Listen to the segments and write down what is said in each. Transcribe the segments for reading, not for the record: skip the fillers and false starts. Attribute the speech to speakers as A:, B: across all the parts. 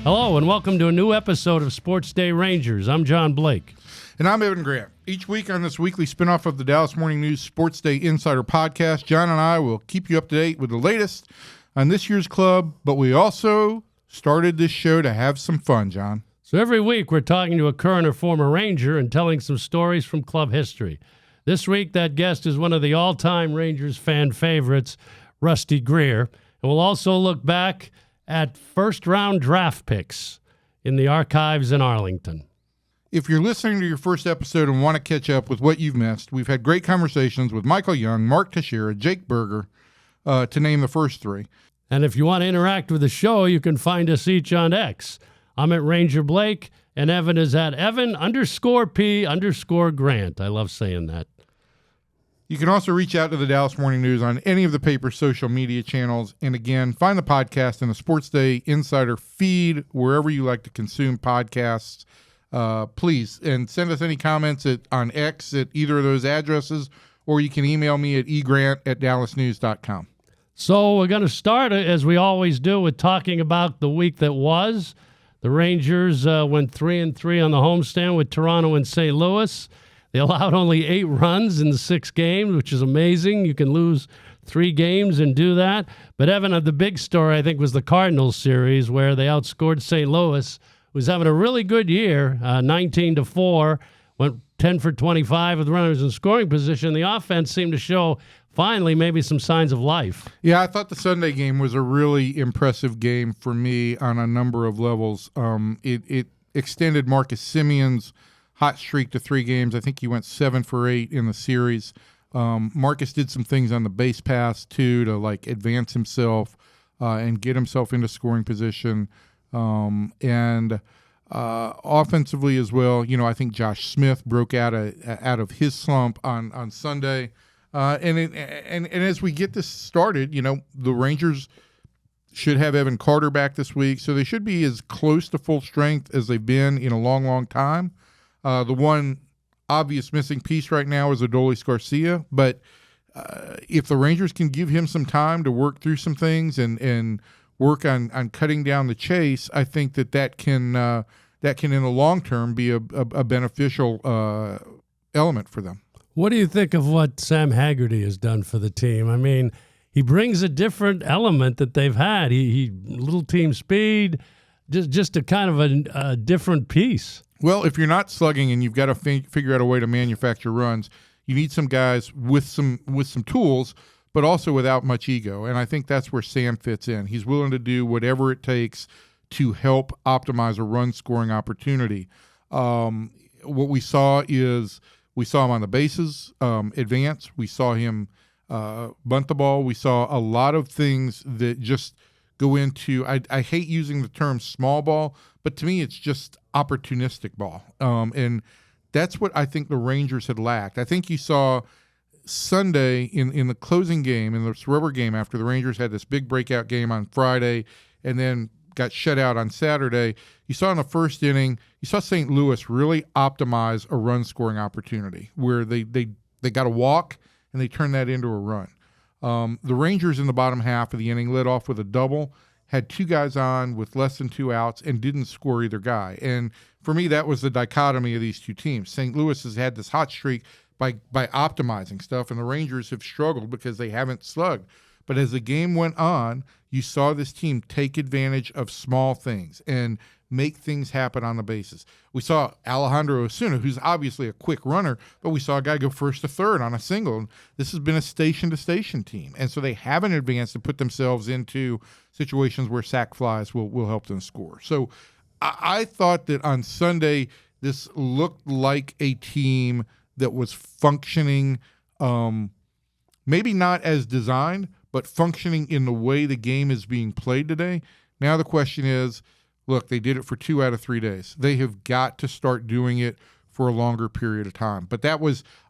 A: Hello and welcome to a new episode of SportsDay Rangers. I'm John Blake.
B: And I'm Evan Grant. Each week on this weekly spinoff of the Dallas Morning News SportsDay Insider podcast, John and I will keep you up to date with the latest on this year's club, but we also started this show to have some fun, John.
A: So every week we're talking to a current or former Ranger and telling some stories from club history. This week that guest is one of the all-time Rangers fan favorites, Rusty Greer. And we'll also look back at first-round draft picks in the archives in Arlington.
B: If you're listening to your first episode and want to catch up with what you've missed, we've had great conversations with Michael Young, Mark Teixeira, Jake Berger, to name the first three.
A: And if you want to interact with the show, you can find us each on X. I'm at Ranger Blake, and Evan is at Evan_P_Grant. I love saying that.
B: You can also reach out to the Dallas Morning News on any of the paper's social media channels. And again, find the podcast in the SportsDay Insider feed, wherever you like to consume podcasts. Please, and send us any comments on X at either of those addresses, or you can email me at egrant@dallasnews.com.
A: So we're going to start, as we always do, with talking about the week that was. The Rangers went 3-3 on the homestand with Toronto and St. Louis. They allowed only 8 runs in the 6 games, which is amazing. You can lose 3 games and do that. But, Evan, the big story, I think, was the Cardinals series where they outscored St. Louis, who was having a really good year, 19-4, went 10 for 25 with runners in scoring position. The offense seemed to show, finally, maybe some signs of life.
B: Yeah, I thought the Sunday game was a really impressive game for me on a number of levels. It extended Marcus Simeon's hot streak to 3 games. I think he went 7 for 8 in the series. Marcus did some things on the base pass, too, to advance himself and get himself into scoring position. And offensively as well, I think Josh Smith broke out of his slump on Sunday. And as we get this started, the Rangers should have Evan Carter back this week, so they should be as close to full strength as they've been in a long, long time. The one obvious missing piece right now is Adolis Garcia, but if the Rangers can give him some time to work through some things and work on cutting down the chase, I think that can in the long term be a beneficial element for them.
A: What do you think of what Sam Haggerty has done for the team? I mean, he brings a different element that they've had. He little team speed, just a kind of a different piece.
B: Well, if you're not slugging and you've got to figure out a way to manufacture runs, you need some guys with some tools, but also without much ego. And I think that's where Sam fits in. He's willing to do whatever it takes to help optimize a run scoring opportunity. What we saw is we saw him on the bases advance. We saw him bunt the ball. We saw a lot of things that just go into, I hate using the term small ball, but to me it's just opportunistic ball. And that's what I think the Rangers had lacked. I think you saw Sunday in the closing game, in the rubber game after the Rangers had this big breakout game on Friday and then got shut out on Saturday. You saw in the first inning, you saw St. Louis really optimize a run-scoring opportunity where they got a walk and they turned that into a run. The Rangers in the bottom half of the inning led off with a double, had 2 guys on with less than 2 outs, and didn't score either guy. And for me, that was the dichotomy of these two teams. St. Louis has had this hot streak by optimizing stuff, and the Rangers have struggled because they haven't slugged. But as the game went on, you saw this team take advantage of small things and make things happen on the bases. We saw Alejandro Osuna, who's obviously a quick runner, but we saw a guy go first to third on a single. And this has been a station-to-station team, and so they haven't advanced to put themselves into situations where sac flies will help them score. So I thought that on Sunday this looked like a team that was functioning, maybe not as designed, but functioning in the way the game is being played today. Now the question is, look, they did it for 2 out of 3 days. They have got to start doing it for a longer period of time. But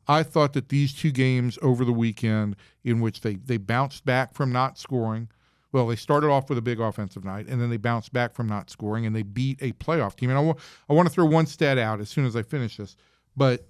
B: I thought that these 2 games over the weekend in which they bounced back from not scoring. Well, they started off with a big offensive night, and then they bounced back from not scoring, and they beat a playoff team. And I want to throw one stat out as soon as I finish this. But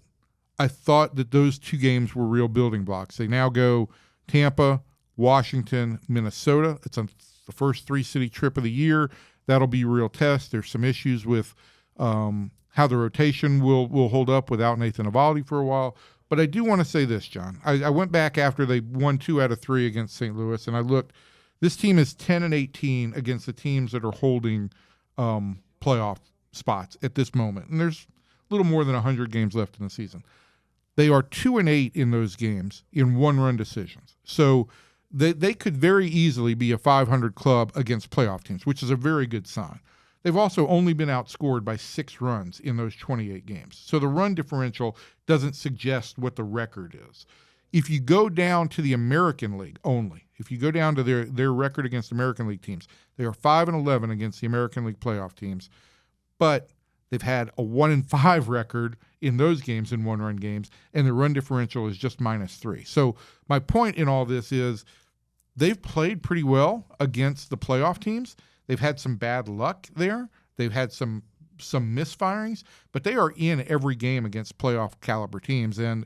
B: I thought that those 2 games were real building blocks. They now go Tampa, Washington, Minnesota. It's on the first 3-city trip of the year. that'll be a real test. There's some issues with how the rotation will hold up without Nathan Eovaldi for a while. But I do want to say this, John. I went back after they won 2 out of 3 against St. Louis, and I looked. This team is 10-18 against the teams that are holding playoff spots at this moment. And there's a little more than 100 games left in the season. They are 2-8 in those games in one-run decisions. So they could very easily be a 500 club against playoff teams, which is a very good sign. They've also only been outscored by 6 runs in those 28 games. So the run differential doesn't suggest what the record is. If you go down to the American League only, if you go down to their record against American League teams, they are 5-11 against the American League playoff teams, but they've had a 1-5 record in those games, in one-run games, and the run differential is just -3. So my point in all this is they've played pretty well against the playoff teams. They've had some bad luck there. They've had some misfirings, but they are in every game against playoff caliber teams. And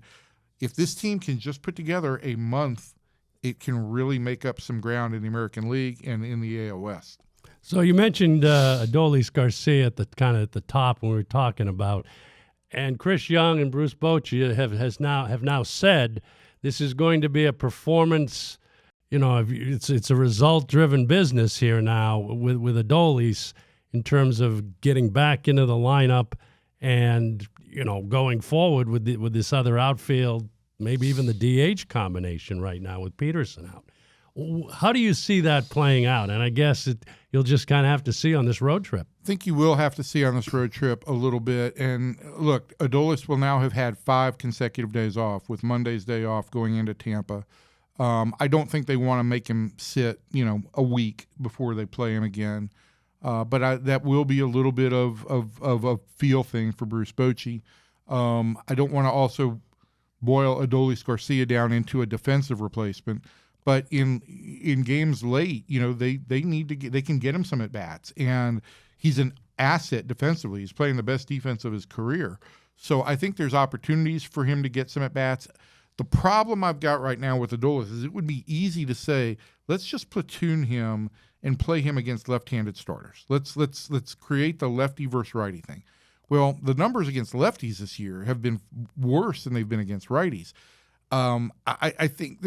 B: if this team can just put together a month, it can really make up some ground in the American League and in the AL West.
A: So you mentioned Adolis Garcia at the top when we were talking about, and Chris Young and Bruce Bochy have now said this is going to be a performance. It's a result-driven business here now with Adolis in terms of getting back into the lineup and going forward with this other outfield, maybe even the DH combination right now with Peterson out. How do you see that playing out? And I guess you'll just kind of have to see on this road trip.
B: I think you will have to see on this road trip a little bit. And look, Adolis will now have had 5 consecutive days off, with Monday's day off going into Tampa. I don't think they want to make him sit, a week before they play him again. But that will be a little bit of a feel thing for Bruce Bochy. I don't want to also boil Adolis Garcia down into a defensive replacement. But in games late, they need to they can get him some at bats, and he's an asset defensively. He's playing the best defense of his career, so I think there's opportunities for him to get some at bats. The problem I've got right now with Adolis is it would be easy to say, let's just platoon him and play him against left-handed starters. Let's create the lefty versus righty thing. Well, the numbers against lefties this year have been worse than they've been against righties. I think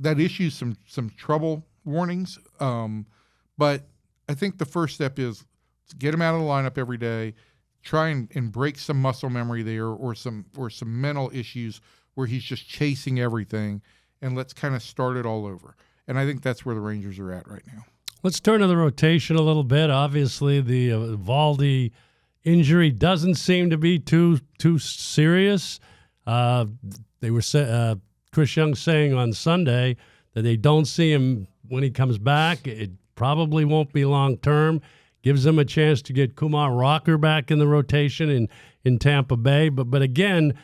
B: that issues some trouble warnings. But I think the first step is to get him out of the lineup every day, try and break some muscle memory there or some mental issues where he's just chasing everything, and let's kind of start it all over. And I think that's where the Rangers are at right now. Let's
A: turn to the rotation a little bit. Obviously, the Eovaldi injury doesn't seem to be too serious. They were Chris Young saying on Sunday that they don't see him when he comes back. It probably won't be long term. Gives them a chance to get Kumar Rocker back in the rotation in Tampa Bay. But again,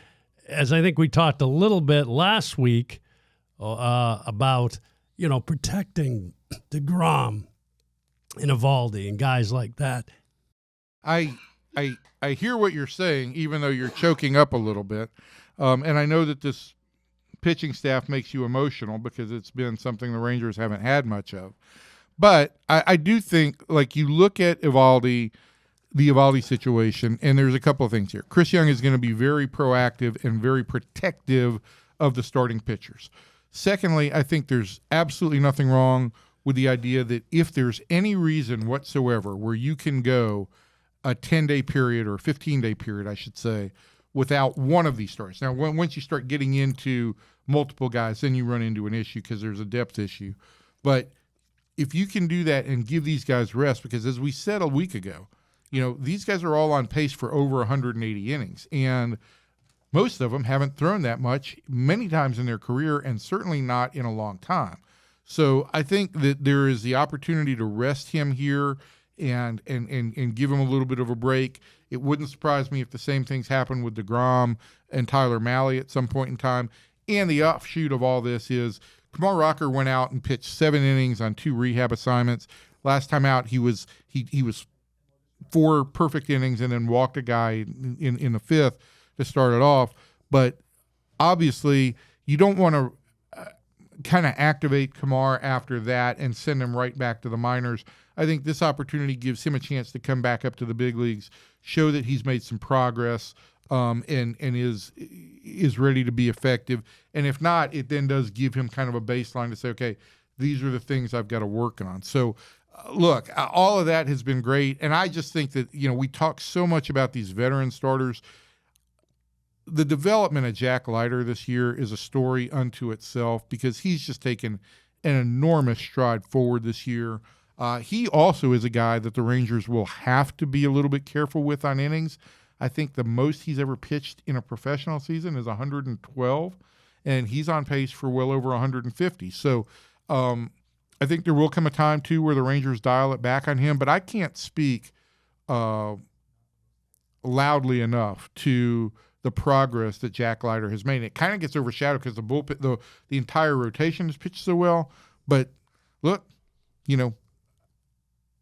A: as I think we talked a little bit last week about protecting DeGrom and Eovaldi and guys like that.
B: I hear what you're saying, even though you're choking up a little bit. And I know that this pitching staff makes you emotional because it's been something the Rangers haven't had much of. But I do think, you look at the Eovaldi situation, and there's a couple of things here. Chris Young is going to be very proactive and very protective of the starting pitchers. Secondly, I think there's absolutely nothing wrong with the idea that if there's any reason whatsoever where you can go a 10-day period or a 15-day period, I should say, without one of these starters. Now, once you start getting into multiple guys, then you run into an issue because there's a depth issue. But if you can do that and give these guys rest, because as we said a week ago, these guys are all on pace for over 180 innings, and most of them haven't thrown that much many times in their career, and certainly not in a long time. So I think that there is the opportunity to rest him here and give him a little bit of a break. It wouldn't surprise me if the same things happen with DeGrom and Tyler Mahle at some point in time. And the offshoot of all this is Kumar Rocker went out and pitched 7 innings on 2 rehab assignments. Last time out, he was 4 perfect innings and then walked a guy in the 5th to start it off. But obviously, you don't want to kind of activate Kamar after that and send him right back to the minors. I think this opportunity gives him a chance to come back up to the big leagues, show that he's made some progress, and is ready to be effective. And if not, it then does give him kind of a baseline to say, okay, these are the things I've got to work on. So, look, all of that has been great. And I just think that, we talk so much about these veteran starters. The development of Jack Leiter this year is a story unto itself because he's just taken an enormous stride forward this year. He also is a guy that the Rangers will have to be a little bit careful with on innings. I think the most he's ever pitched in a professional season is 112, and he's on pace for well over 150. So I think there will come a time, too, where the Rangers dial it back on him, but I can't speak loudly enough to the progress that Jack Leiter has made. It kind of gets overshadowed because the bullpen, the entire rotation has pitched so well. But look,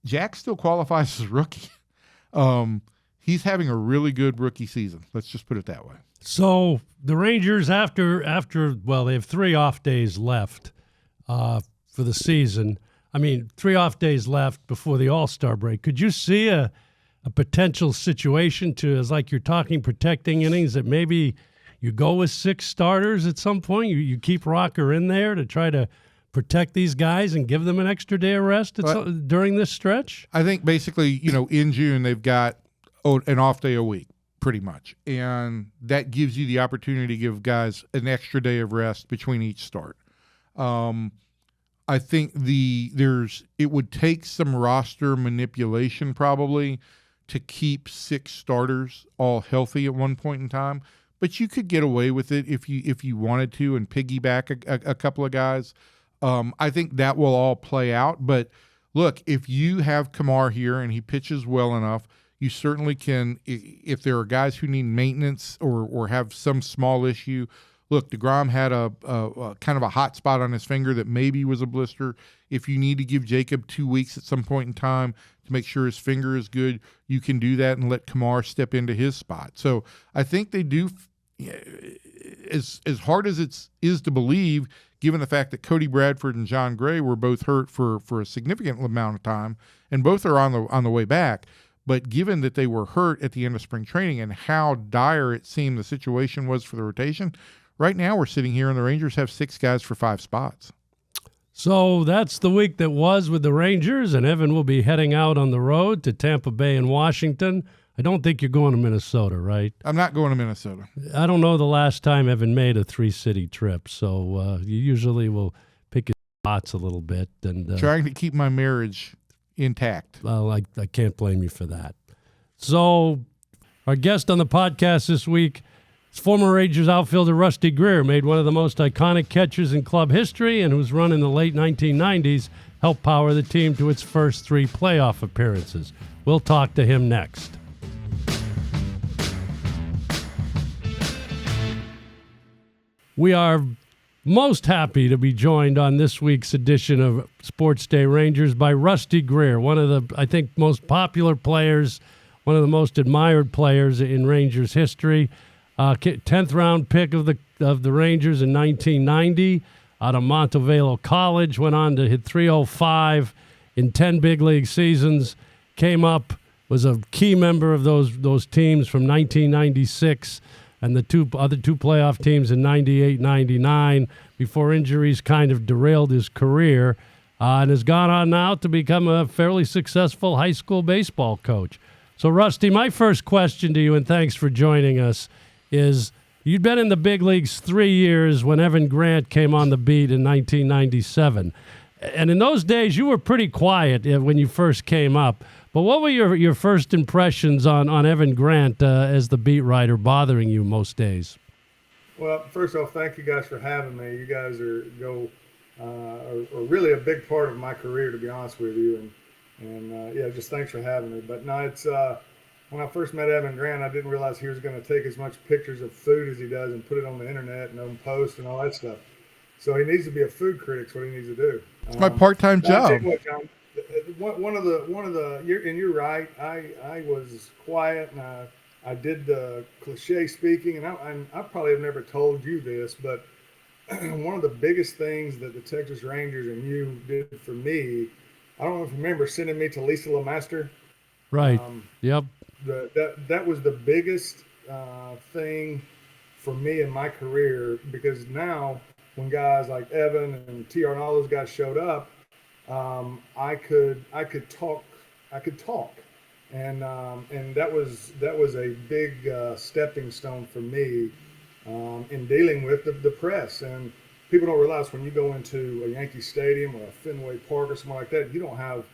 B: Jack still qualifies as rookie. He's having a really good rookie season. Let's just put it that way.
A: So the Rangers, after they have 3 off days left for the season. 3 off days left before the All-Star break. Could you see a potential situation as like you're talking protecting innings that maybe you go with 6 starters at some point? You keep Rocker in there to try to protect these guys and give them an extra day of rest during this stretch?
B: I think basically, in June they've got an off day a week, pretty much. And that gives you the opportunity to give guys an extra day of rest between each start. I think it would take some roster manipulation probably to keep 6 starters all healthy at one point in time, but you could get away with it if you wanted to and piggyback a couple of guys. I think that will all play out. But look, if you have Kamar here and he pitches well enough, you certainly can. If there are guys who need maintenance or have some small issue. Look, DeGrom had a kind of a hot spot on his finger that maybe was a blister. If you need to give Jacob 2 weeks at some point in time to make sure his finger is good, you can do that and let Kamar step into his spot. So I think they do, as hard as it is to believe, given the fact that Cody Bradford and John Gray were both hurt for a significant amount of time, and both are on the way back. But given that they were hurt at the end of spring training and how dire it seemed the situation was for the rotation, right now we're sitting here and the Rangers have 6 guys for 5 spots.
A: So that's the week that was with the Rangers, and Evan will be heading out on the road to Tampa Bay and Washington. I don't think you're going to Minnesota, right?
B: I'm not going to Minnesota.
A: I don't know the last time Evan made a 3-city trip, so you usually will pick his spots a little bit. And
B: trying to keep my marriage intact.
A: Well, I can't blame you for that. So our guest on the podcast this week is former Rangers outfielder Rusty Greer, made one of the most iconic catchers in club history and whose run in the late 1990s helped power the team to its first 3 playoff appearances. We'll talk to him next. We are most happy to be joined on this week's edition of Sports Day Rangers by Rusty Greer, one of the, I think, most popular players, one of the most admired players in Rangers history. 10th round pick of the Rangers in 1990 out of Montevelo College, went on to hit .305 in 10 big league seasons, came up, was a key member of those teams from 1996 and the other two playoff teams in 98, 99, before injuries kind of derailed his career, and has gone on now to become a fairly successful high school baseball coach. So, Rusty, my first question to you, and thanks for joining us, is you'd been in the big leagues 3 years when Evan Grant came on the beat in 1997. And in those days, you were pretty quiet when you first came up. But what were your first impressions on Evan Grant as the beat writer bothering you most days?
C: Well, first off, thank you guys for having me. You guys are really a big part of my career, to be honest with you. And yeah, just thanks for having me. But no, it's when I first met Evan Grant, I didn't realize he was going to take as much pictures of food as he does and put it on the internet and on post and all that stuff. So he needs to be a food critic. That's what he needs to do.
B: It's my part-time job.
C: I'll tell you what, John, one of the you're right. I was quiet and I did the cliche speaking, and I probably have never told you this, but one of the biggest things that the Texas Rangers and you did for me, I don't know if you remember sending me to Lisa LeMaster.
A: Right. Yep.
C: That was the biggest thing for me in my career, because now when guys like Evan and TR and all those guys showed up, I could talk, and that was a big stepping stone for me in dealing with the press. And people don't realize when you go into a Yankee Stadium or a Fenway Park or something like that, you don't have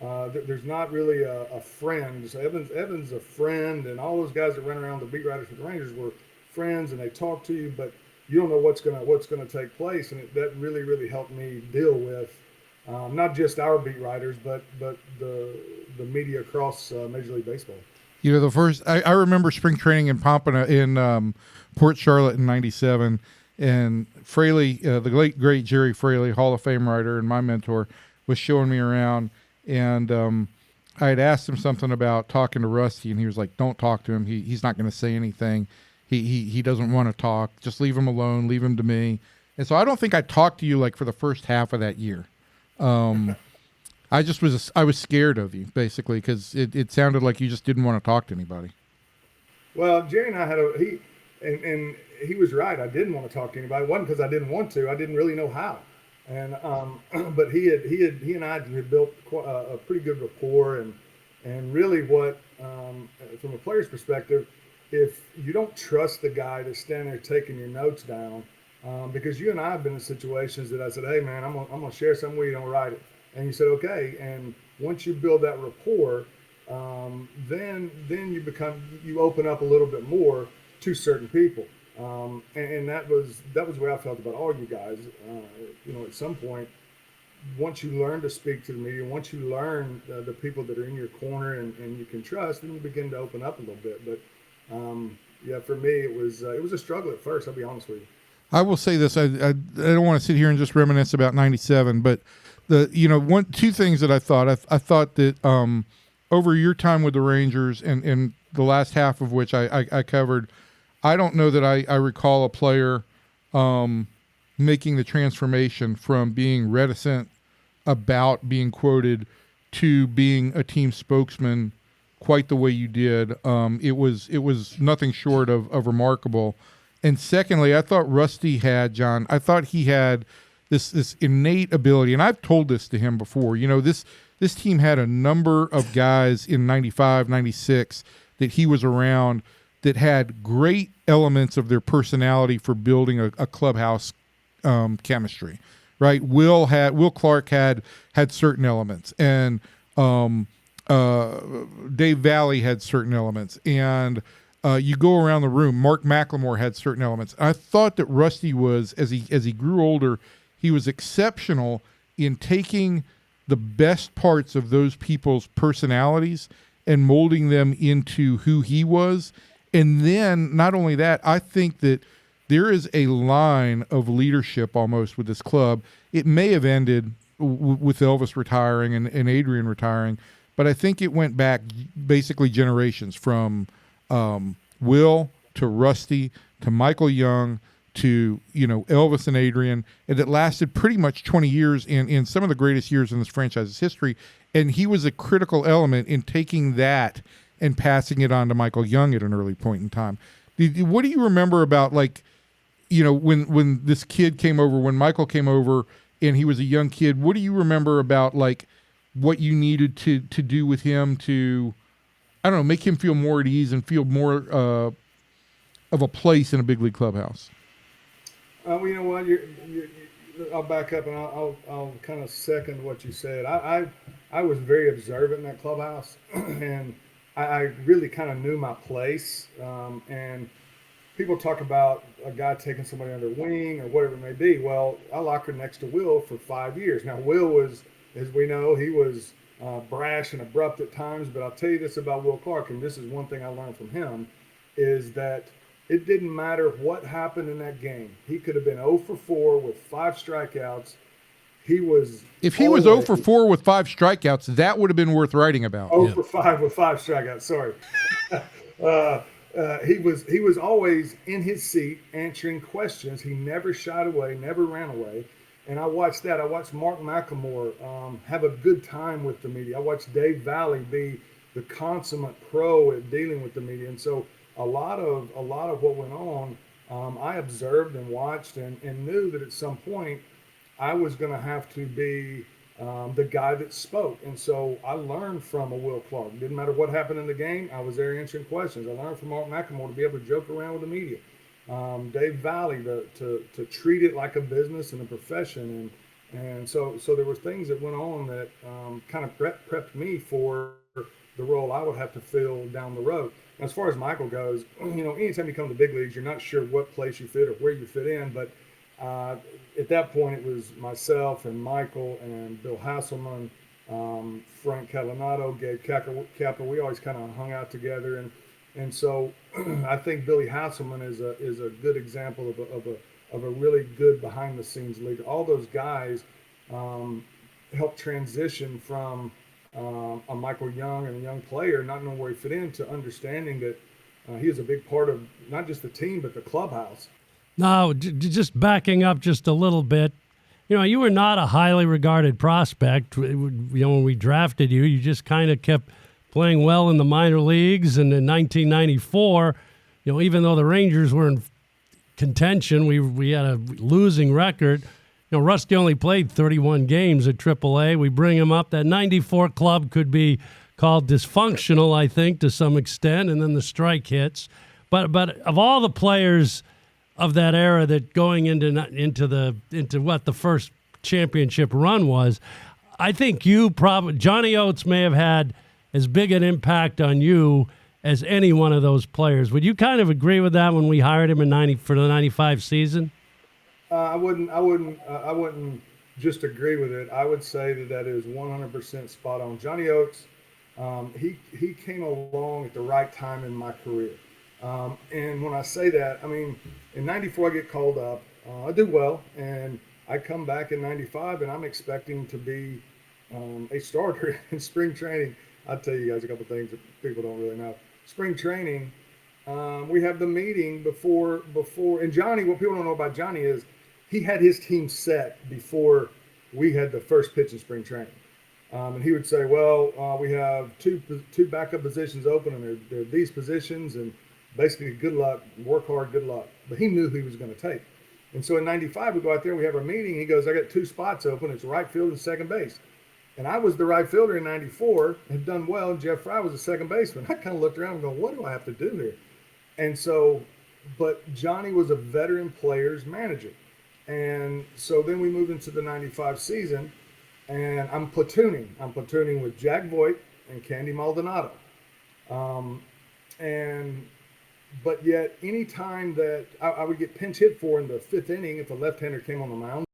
C: there's not really a friend. So Evan's a friend, and all those guys that ran around, the beat writers for the Rangers, were friends, and they talk to you, but you don't know what's gonna take place, and that really helped me deal with not just our beat writers, but the media across Major League Baseball.
B: You know, the first I remember spring training in Pompano in Port Charlotte in '97, and Fraley, the late great Jerry Fraley, Hall of Fame writer and my mentor, was showing me around, and I had asked him something about talking to Rusty, and he was like, "Don't talk to him. He's not going to say anything. He doesn't want to talk. Just leave him alone. Leave him to me." And so I don't think I talked to you like for the first half of that year. I was scared of you, basically, because it sounded like you just didn't want to talk to anybody.
C: Well, Jerry and I had and he was right. I didn't want to talk to anybody. It wasn't because I didn't want to. I didn't really know how. And but he and I had built a pretty good rapport, and really what from a player's perspective, if you don't trust the guy that's standing there taking your notes down, because you and I have been in situations that I said, "Hey man, I'm gonna share something with you, don't write it," and you said, "Okay," and once you build that rapport, then you open up a little bit more to certain people. And that was the way I felt about all you guys. At some point, once you learn to speak to the media, once you learn the people that are in your corner and you can trust, then you begin to open up a little bit. But for me, it was a struggle at first. I'll be honest with you.
B: I will say this: I don't want to sit here and just reminisce about '97, but two things that I thought. I thought that over your time with the Rangers and the last half of which I covered, I don't know that I recall a player making the transformation from being reticent about being quoted to being a team spokesman quite the way you did. It was nothing short of remarkable. And secondly, I thought Rusty had, John, I thought he had this innate ability, and I've told this to him before. This team had a number of guys in '95, '96 that he was around that had great elements of their personality for building a clubhouse chemistry, right? Will Clark had certain elements, and Dave Valley had certain elements, and you go around the room, Mark McLemore had certain elements. I thought that Rusty was, as he grew older, he was exceptional in taking the best parts of those people's personalities and molding them into who he was. And then not only that, I think that there is a line of leadership almost with this club. It may have ended with Elvis retiring and Adrian retiring, but I think it went back basically generations from Will to Rusty to Michael Young to Elvis and Adrian, and it lasted pretty much 20 years in some of the greatest years in this franchise's history. And he was a critical element in taking that and passing it on to Michael Young at an early point in time. What do you remember about, when this kid came over, when Michael came over and he was a young kid, what do you remember about, what you needed to do with him to, I don't know, make him feel more at ease and feel more of a place in a big league clubhouse?
C: Well, you know what? I'll back up and I'll kind of second what you said. I was very observant in that clubhouse, and I really kind of knew my place. And people talk about a guy taking somebody under wing or whatever it may be. Well, I lockered next to Will for 5 years. Now, Will was, as we know, he was brash and abrupt at times. But I'll tell you this about Will Clark, and this is one thing I learned from him, is that it didn't matter what happened in that game. He could have been 0 for 4 with 5 strikeouts. If he was 0 for 4 with 5 strikeouts, that would have been worth writing about. 0 for 5 with 5 strikeouts. Sorry. he was always in his seat answering questions. He never shied away, never ran away. And I watched that. I watched Mark McLemore have a good time with the media. I watched Dave Valley be the consummate pro at dealing with the media. And so a lot of what went on, I observed and watched and knew that at some point I was going to have to be the guy that spoke. And so I learned from a Will Clark. Didn't matter what happened in the game, I was there answering questions. I learned from Mark McLemore to be able to joke around with the media. Dave Valley to treat it like a business and a profession. And so there were things that went on that kind of prepped me for the role I would have to fill down the road. And as far as Michael goes, anytime you come to the big leagues, you're not sure what place you fit or where you fit in. But at that point, it was myself and Michael and Bill Hasselman, Frank Catalanato, Gabe Kappa. We always kind of hung out together. And so I think Billy Hasselman is a good example of a really good behind the scenes leader. All those guys helped transition from a Michael Young and a young player, not knowing where he fit in, to understanding that he is a big part of not just the team but the clubhouse.
A: Now, just backing up just a little bit, you were not a highly regarded prospect. When we drafted you, you just kind of kept playing well in the minor leagues. And in 1994, even though the Rangers were in contention, we had a losing record. Rusty only played 31 games at Triple-A. We bring him up. That 94 club could be called dysfunctional, I think, to some extent, and then the strike hits. But of all the players of that era that going into what the first championship run was, I think Johnny Oates may have had as big an impact on you as any one of those players. Would you kind of agree with that when we hired him for the 95 season?
C: I wouldn't just agree with it. I would say that is 100% spot on. Johnny Oates, he came along at the right time in my career. And when I say that, I mean, in 94 I get called up. I do well, and I come back in 95, and I'm expecting to be a starter in spring training. I'll tell you guys a couple things that people don't really know. Spring training, we have the meeting before, and Johnny, what people don't know about Johnny is he had his team set before we had the first pitch in spring training. And he would say, well, we have two backup positions open, and they're these positions, and basically good luck, work hard, good luck. But he knew who he was going to take. And so in 95, we go out there, we have our meeting. He goes, I got two spots open. It's right field and second base. And I was the right fielder in 94, had done well, and Jeff Fry was the second baseman. I kind of looked around and go, what do I have to do here? And so, but Johnny was a veteran players manager. And so then we moved into the 95 season, and I'm platooning. I'm platooning with Jack Voigt and Candy Maldonado. But yet, any time that I would get pinch hit for in the fifth inning, if a left-hander came on the mound,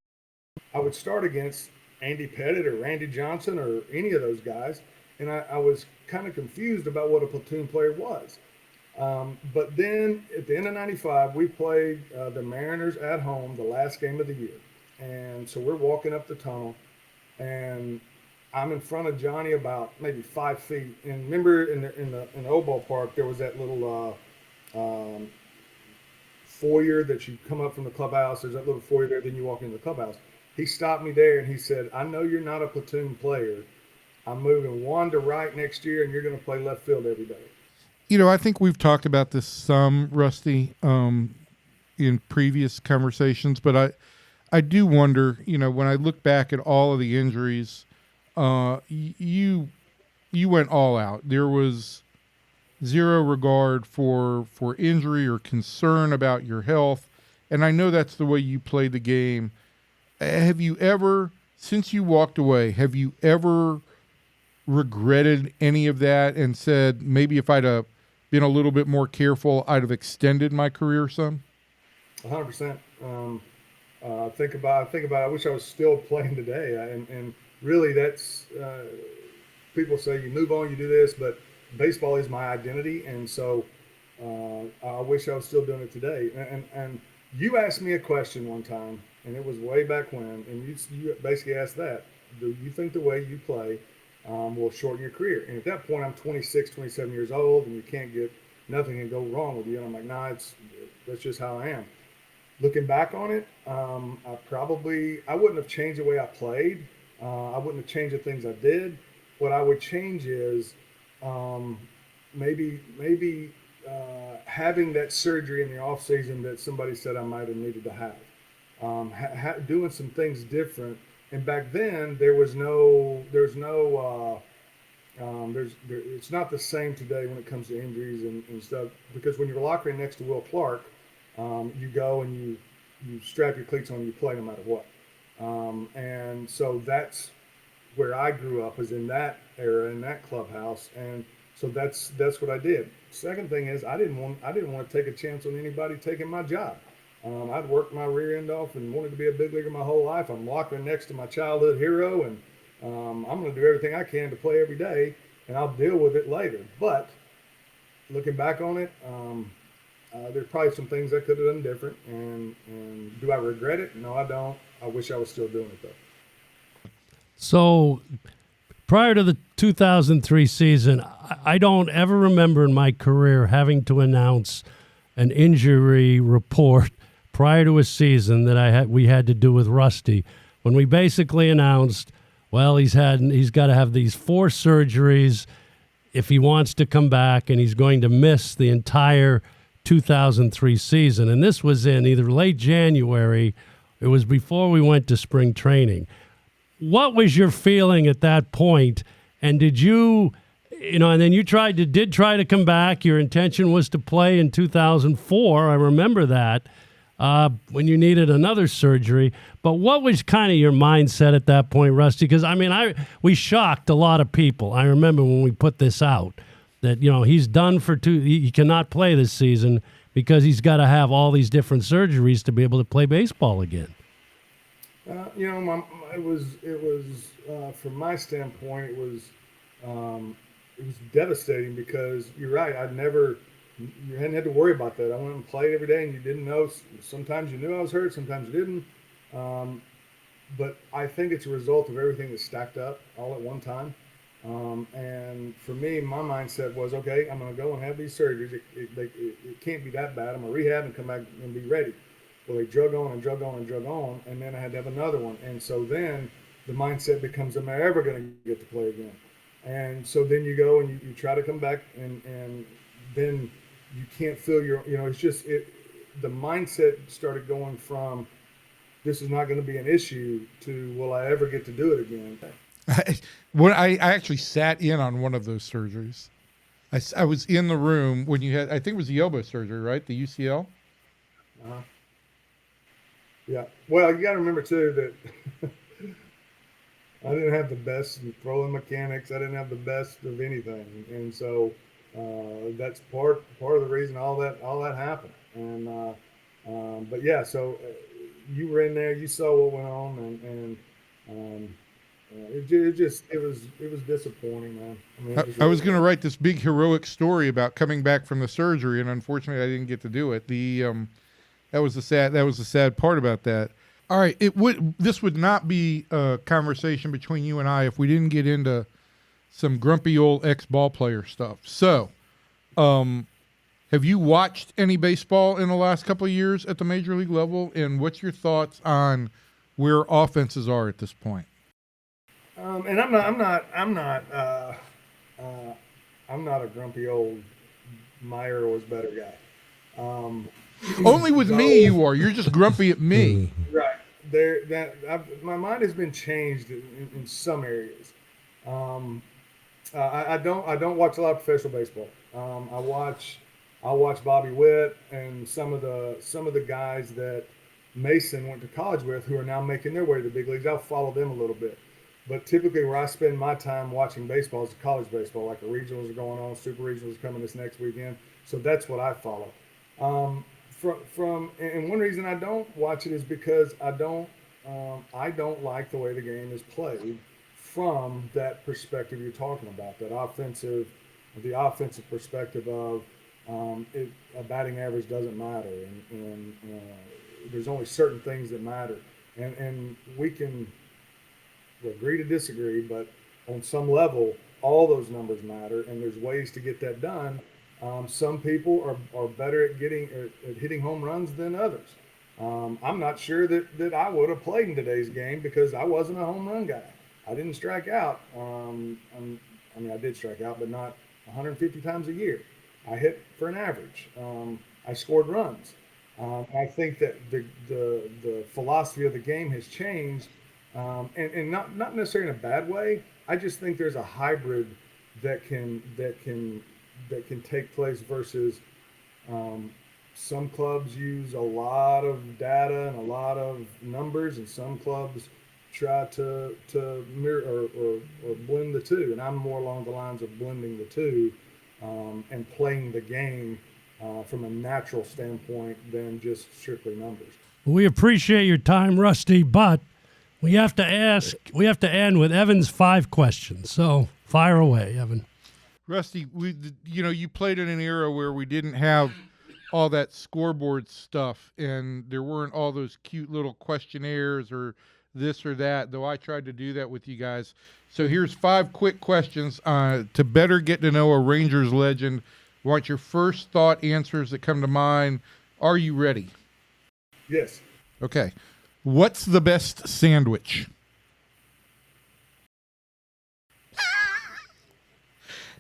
C: I would start against Andy Pettit or Randy Johnson or any of those guys, and I was kind of confused about what a platoon player was. But then at the end of 95, we played the Mariners at home, the last game of the year. And so we're walking up the tunnel, and I'm in front of Johnny about maybe 5 feet. And remember in the old ballpark, there was that little foyer that you come up from the clubhouse. There's that little foyer there, then you walk into the clubhouse. He stopped me there and he said, I know you're not a platoon player. I'm moving one to right next year, and you're going to play left field every day.
B: I think we've talked about this some, Rusty, in previous conversations, but I do wonder, when I look back at all of the injuries, you went all out. There was zero regard for injury or concern about your health, and I know that's the way you played the game. Have you ever, since you walked away, have you ever regretted any of that and said, maybe if I'd have been a little bit more careful, I'd have extended my career some?
C: 100%. Think about it. I wish I was still playing today. And really and people say you move on, you do this, but baseball is my identity. And so I wish I was still doing it today. And you asked me a question one time, and it was way back when, and you basically asked that, do you think the way you play will shorten your career? And at that point, I'm 26, 27 years old, and you can't get nothing can go wrong with you. And I'm like, nah, that's just how I am. Looking back on it, I wouldn't have changed the way I played. I wouldn't have changed the things I did. What I would change is um, maybe having that surgery in the off season that somebody said I might have needed to have. Doing some things different. And back then it's not the same today when it comes to injuries and stuff, because when you're locked in next to Will Clark, you go and you strap your cleats on and you play no matter what. And so that's where I grew up, was in that era, in that clubhouse. And so that's what I did. Second thing is I didn't want to take a chance on anybody taking my job. I'd worked my rear end off and wanted to be a big leaguer my whole life. I'm locked in next to my childhood hero, and I'm going to do everything I can to play every day, and I'll deal with it later. But looking back on it, there's probably some things I could have done different. And do I regret it? No, I don't. I wish I was still doing it, though.
A: So prior to the 2003 season, I don't ever remember in my career having to announce an injury report prior to a season that we had to do with Rusty, when we basically announced, well, he's got to have these 4 surgeries if he wants to come back, and he's going to miss the entire 2003 season. And this was in either late January, it was before we went to spring training. What was your feeling at that point? And did you, and then you did try to come back. Your intention was to play in 2004. I remember that, when you needed another surgery. But what was kind of your mindset at that point, Rusty? Because, we shocked a lot of people. I remember when we put this out that, he's done for he cannot play this season because he's got to have all these different surgeries to be able to play baseball again.
C: It was from my standpoint, it was devastating, because you're right. You hadn't had to worry about that. I went and played every day, and you didn't know. Sometimes you knew I was hurt, sometimes you didn't. But I think it's a result of everything that's stacked up all at one time. And for me, my mindset was, okay, I'm going to go and have these surgeries. It can't be that bad. I'm going to rehab and come back and be ready. Well, they drug on, and then I had to have another one. And so then the mindset becomes, am I ever going to get to play again? And so then you go and you try to come back, and then you can't feel the mindset started going from, this is not going to be an issue, to, will I ever get to do it again?
B: I actually sat in on one of those surgeries. I was in the room when you had, I think it was the elbow surgery, right? The UCL?
C: Uh-huh. Yeah. Well, you got to remember, too, that I didn't have the best throwing mechanics. I didn't have the best of anything. And so that's part of the reason all that happened. And but yeah, so you were in there, you saw what went on, and it was disappointing, man.
B: I was going to write this big heroic story about coming back from the surgery, and unfortunately, I didn't get to do it. That was the sad part about that. All right, this would not be a conversation between you and I if we didn't get into some grumpy old ex-ball player stuff. So, have you watched any baseball in the last couple of years at the major league level? And what's your thoughts on where offenses are at this point?
C: And I'm not a grumpy old Meyer was better guy.
B: Only with me you are. You're just grumpy at me.
C: Right. My mind has been changed in some areas. I don't watch a lot of professional baseball. I watch Bobby Witt and some of the guys that Mason went to college with, who are now making their way to the big leagues. I'll follow them a little bit. But typically where I spend my time watching baseball is college baseball, like the regionals are going on, super regionals are coming this next weekend. So that's what I follow. And one reason I don't watch it is because I don't like the way the game is played from that perspective you're talking about, the offensive perspective of a batting average doesn't matter, and there's only certain things that matter, and we can agree to disagree, but on some level, all those numbers matter, and there's ways to get that done. Some people are better at hitting home runs than others. I'm not sure that I would have played in today's game because I wasn't a home run guy. I didn't strike out. I mean, I did strike out, but not 150 times a year. I hit for an average. I scored runs. I think that the philosophy of the game has changed, and not necessarily in a bad way. I just think there's a hybrid that can take place versus some clubs use a lot of data and a lot of numbers, and some clubs try to mirror or blend the two. And I'm more along the lines of blending the two and playing the game from a natural standpoint than just strictly numbers.
A: We appreciate your time, Rusty, but we have to end with Evan's 5 questions. So fire away, Evan.
B: Rusty, you played in an era where we didn't have all that scoreboard stuff, and there weren't all those cute little questionnaires or this or that, though I tried to do that with you guys. So here's 5 quick questions to better get to know a Rangers legend. I want your first thought answers that come to mind. Are you ready?
C: Yes.
B: Okay. What's the best sandwich?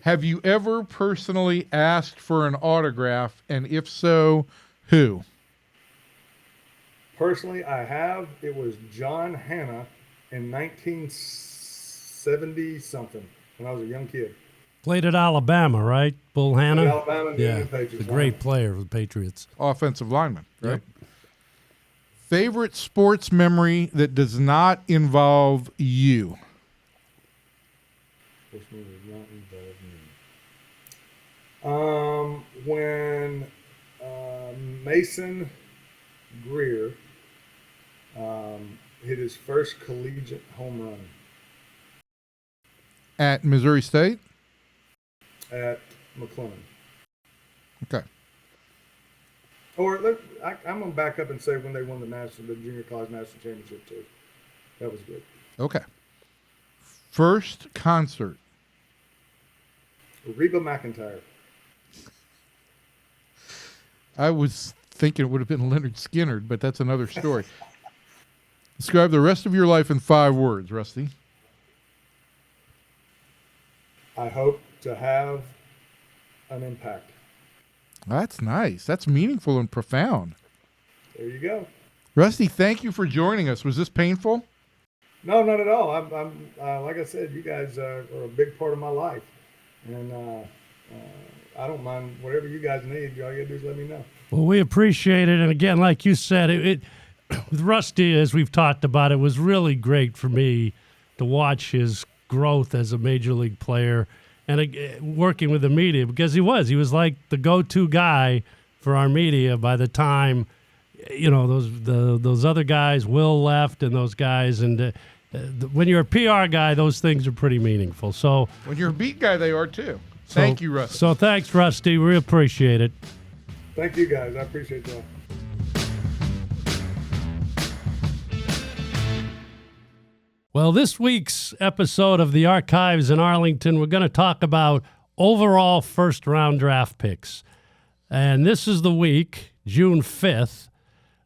B: Have you ever personally asked for an autograph, and if so, who?
C: Personally, I have. It was John Hanna in 1970-something when I was a young kid.
A: Played at Alabama, right? Bull Hanna?
C: Alabama,
A: yeah,
C: the Patriots.
A: a great player for the Patriots.
B: Offensive lineman, right?
A: Yep.
B: Favorite sports memory that does not involve you?
C: Which means it does not involve me. When Mason Greer hit his first collegiate home run
B: At Missouri State?
C: at McLennan.
B: Okay.
C: Or I'm going to back up and say when they won the junior college national championship too. That was good.
B: Okay. First concert?
C: Reba McEntire.
B: I was thinking it would have been Leonard Skinner, but that's another story. Describe the rest of your life in 5 words, Rusty.
C: I hope to have an impact.
B: That's nice. That's meaningful and profound.
C: There you go.
B: Rusty, thank you for joining us. Was this painful?
C: No, not at all. I'm like I said, you guys are a big part of my life, and I don't mind whatever you guys need. All you gotta do is let me know.
A: Well, we appreciate it, and again, like you said, it with Rusty, as we've talked about, it was really great for me to watch his growth as a major league player and working with the media, because he was like the go-to guy for our media by the time, those other guys, Will left and those guys, and when you're a PR guy, those things are pretty meaningful. So
B: when you're a beat guy, they are too. Thank you, Rusty.
A: So thanks, Rusty. We appreciate it.
C: Thank you, guys. I appreciate y'all.
A: Well, this week's episode of the Archives in Arlington, we're going to talk about overall first-round draft picks. And this is the week, June 5th,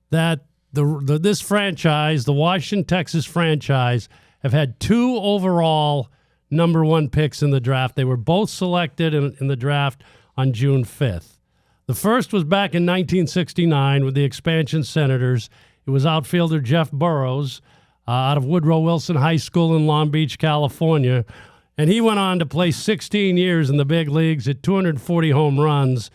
A: that this franchise, the Washington, Texas franchise, have had 2 overall number 1 picks in the draft. They were both selected in the draft on June 5th. The first was back in 1969 with the expansion Senators. It was outfielder Jeff Burroughs out of Woodrow Wilson High School in Long Beach, California. And he went on to play 16 years in the big leagues at 240 home runs.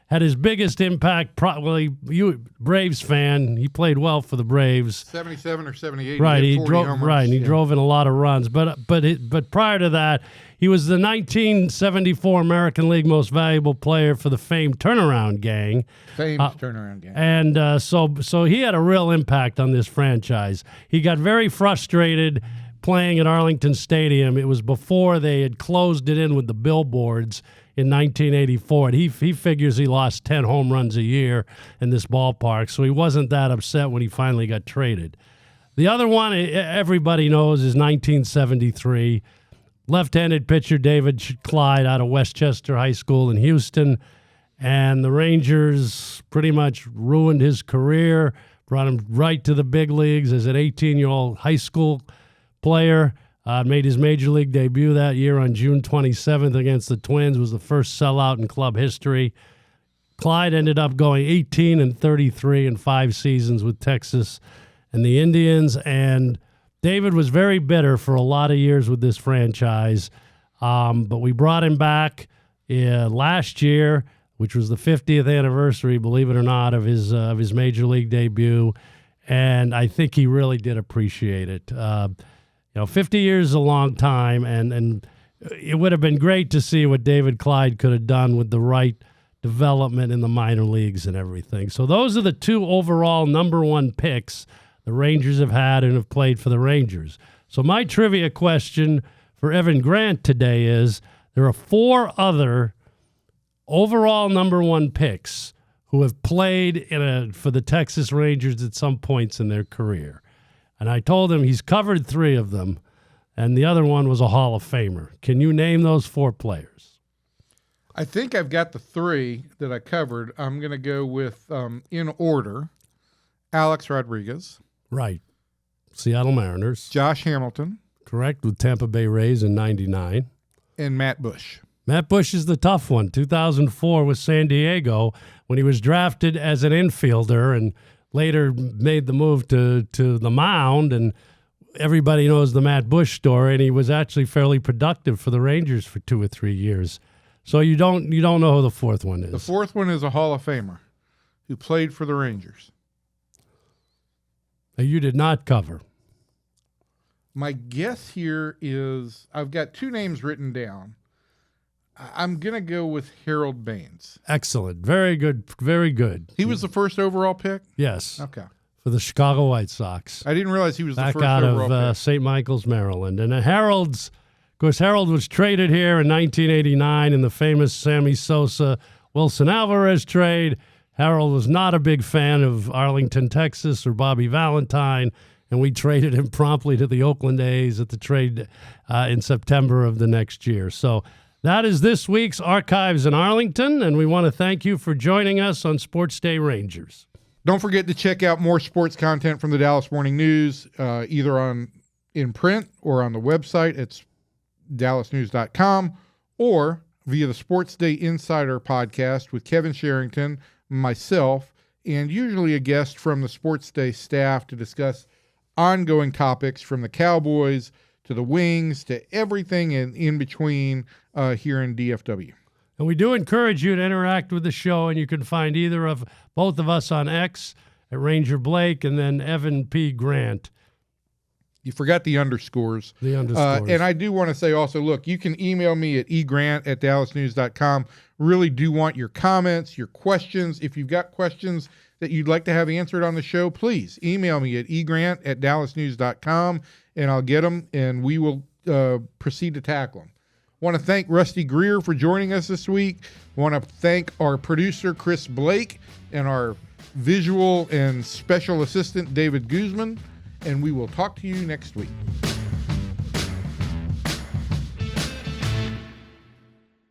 A: Had his biggest impact, probably, you Braves fan, he played well for the Braves.
B: 77 or 78.
A: Right,
B: he
A: drove in a lot of runs. But prior to that, he was the 1974 American League Most Valuable Player for the famed Turnaround Gang.
B: Turnaround Gang.
A: And so he had a real impact on this franchise. He got very frustrated playing at Arlington Stadium. It was before they had closed it in with the billboards in 1984. And he figures he lost 10 home runs a year in this ballpark, so he wasn't that upset when he finally got traded. The other one everybody knows is 1973. Left-handed pitcher David Clyde out of Westchester High School in Houston. And the Rangers pretty much ruined his career, brought him right to the big leagues as an 18-year-old high school player. Made his major league debut that year on June 27th against the Twins. Was the first sellout in club history. Clyde ended up going 18-33 in 5 seasons with Texas and the Indians. And David was very bitter for a lot of years with this franchise. But we brought him back last year, which was the 50th anniversary, believe it or not, of his major league debut. And I think he really did appreciate it. 50 years is a long time, and it would have been great to see what David Clyde could have done with the right development in the minor leagues and everything. So those are the 2 overall number 1 picks the Rangers have had and have played for the Rangers. So my trivia question for Evan Grant today is, there are 4 other overall number 1 picks who have played for the Texas Rangers at some points in their career. And I told him he's covered 3 of them, and the other one was a Hall of Famer. Can you name those 4 players?
B: I think I've got the 3 that I covered. I'm going to go with, in order, Alex Rodriguez.
A: Right. Seattle Mariners.
B: Josh Hamilton.
A: Correct, with Tampa Bay Rays in 99.
B: And Matt Bush. Matt
A: Bush is the tough one. 2004 with San Diego when he was drafted as an infielder and later made the move to the mound, and everybody knows the Matt Bush story, and he was actually fairly productive for the Rangers for 2 or 3 years. So you don't know who the 4th one is.
B: The 4th one is a Hall of Famer who played for the Rangers.
A: You did not cover.
B: My guess here is I've got 2 names written down. I'm going to go with Harold Baines.
A: Excellent. Very good. Very good.
B: He was the first overall pick?
A: Yes.
B: Okay.
A: For the Chicago White Sox.
B: I didn't realize he was the first
A: overall pick. Back out of
B: St.
A: St. Michael's, Maryland. And of course, Harold was traded here in 1989 in the famous Sammy Sosa, Wilson Alvarez trade. Harold was not a big fan of Arlington, Texas, or Bobby Valentine, and we traded him promptly to the Oakland A's at the trade in September of the next year. So that is this week's Archives in Arlington, and we want to thank you for joining us on SportsDay Rangers.
B: Don't forget to check out more sports content from the Dallas Morning News, either in print or on the website at dallasnews.com, or via the SportsDay Insider podcast with Kevin Sherrington, myself, and usually a guest from the SportsDay staff to discuss ongoing topics from the Cowboys to the Wings to everything in between here in DFW.
A: And we do encourage you to interact with the show, and you can find both of us on X at Ranger Blake and then Evan P. Grant.
B: You forgot the underscores. And I do want to say also, look, you can email me at egrant@dallasnews.com. Really do want your comments, your questions. If you've got questions that you'd like to have answered on the show, please email me at egrant@dallasnews.com, and I'll get them, and we will proceed to tackle them. Want to thank Rusty Greer for joining us this week. Want to thank our producer, Chris Blake, and our visual and special assistant, David Guzman. And we will talk to you next week.